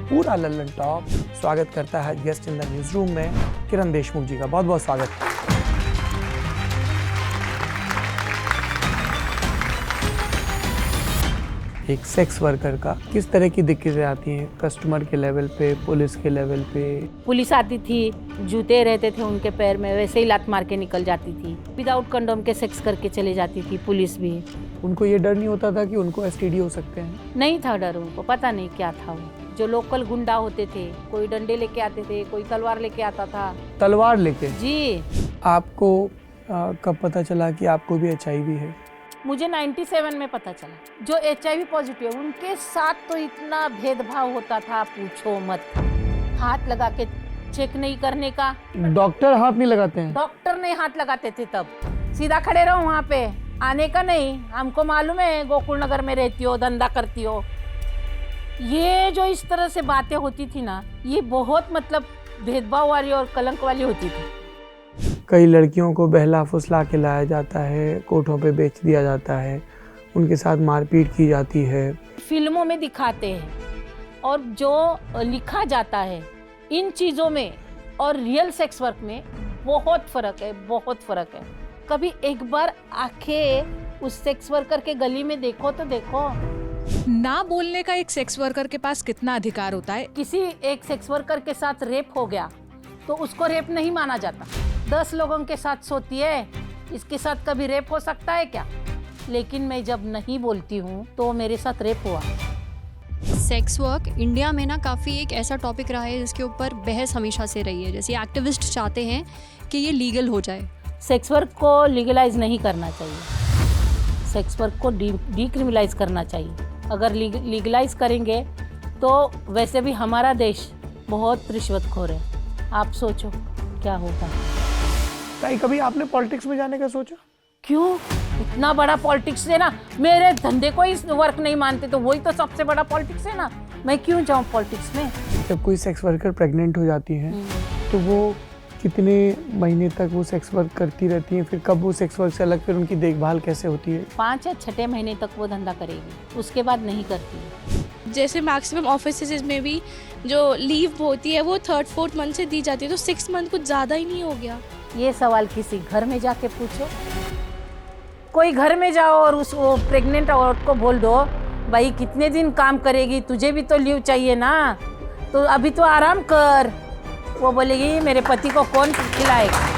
पूरा लल्लन टॉप स्वागत करता है guest in the news room में किरण देशमुख जी का। बहुत बहुत स्वागत है। एक सेक्स वर्कर का किस तरह की दिक्कतें आती हैं कस्टमर के लेवल पे, पुलिस के लेवल पे? पुलिस आती थी, जूते रहते थे उनके पैर में, वैसे ही लात मार के निकल जाती थी। विदाउट कंडोम के सेक्स करके चले जाती थी पुलिस भी। उनको ये डर नहीं होता था कि उनको एसटीडी हो सकते हैं? नहीं था डर उनको, पता नहीं क्या था वो। जो लोकल गुंडा होते थे, कोई डंडे लेके आते थे, कोई तलवार लेके आता था। तलवार लेके? जी। आपको कब पता चला कि आपको भी HIV है? मुझे 97 में पता चला। जो HIV पॉजिटिव है उनके साथ तो इतना भेदभाव होता था, पूछो मत। हाथ लगा के चेक नहीं करने का। डॉक्टर हाथ नहीं लगाते हैं? डॉक्टर नहीं हाथ लगाते थे तब। सीधा खड़े रहो वहाँ पे, आने का नहीं। हमको मालूम है गोकुल नगर में रहती हो, धंधा करती हो। ये जो इस तरह से बातें होती थी ना, ये बहुत मतलब भेदभाव वाली और कलंक वाली होती थी। कई लड़कियों को बहला फुसला के लाया जाता है, कोठों पे बेच दिया जाता है, उनके साथ मारपीट की जाती है। फिल्मों में दिखाते हैं और जो लिखा जाता है इन चीज़ों में और रियल सेक्स वर्क में बहुत फ़र्क है, बहुत फ़र्क है। कभी एक बार आंखें उस सेक्स वर्कर के गली में देखो तो देखो। ना बोलने का एक सेक्स वर्कर के पास कितना अधिकार होता है? किसी एक सेक्स वर्कर के साथ रेप हो गया तो उसको रेप नहीं माना जाता। 10 लोगों के साथ सोती है, इसके साथ कभी रेप हो सकता है क्या? लेकिन मैं जब नहीं बोलती हूँ तो मेरे साथ रेप हुआ। सेक्स वर्क इंडिया में ना काफ़ी एक ऐसा टॉपिक रहा है जिसके ऊपर बहस हमेशा से रही है। जैसे एक्टिविस्ट चाहते हैं कि ये लीगल हो जाए। सेक्स वर्क को लीगलाइज नहीं करना चाहिए, सेक्स वर्क को डीक्रिमिनलाइज करना चाहिए। अगर लीगलाइज करेंगे तो वैसे भी हमारा देश बहुत रिश्वतखोर है। आप सोचो क्या होगा। कभी आपने पॉलिटिक्स में जाने का सोचा? क्यों? इतना बड़ा पॉलिटिक्स है ना, मेरे धंधे को इस वर्क नहीं मानते तो वही तो सबसे बड़ा पॉलिटिक्स है ना। मैं क्यों जाऊँ पॉलिटिक्स में? जब कोई सेक्स वर्कर प्रेग्नेंट हो जाती हैं तो वो कितने महीने तक वो सेक्स वर्क करती रहती हैं? फिर कब वो सेक्स वर्क से अलग, फिर उनकी देखभाल कैसे होती है? 5 या 6 महीने तक वो धंधा करेगी, उसके बाद नहीं करती है। जैसे मैक्सिमम ऑफिसेज में भी जो लीव होती है वो 3rd-4th मंथ से दी जाती है, तो 6 मंथ कुछ ज़्यादा ही नहीं हो गया? ये सवाल किसी घर में जाके पूछो। कोई घर में जाओ और उस वो प्रेग्नेंट औरत को बोल दो, भाई कितने दिन काम करेगी, तुझे भी तो लीव चाहिए ना, तो अभी तो आराम कर। वो बोलेगी मेरे पति को कौन खिलाएगा।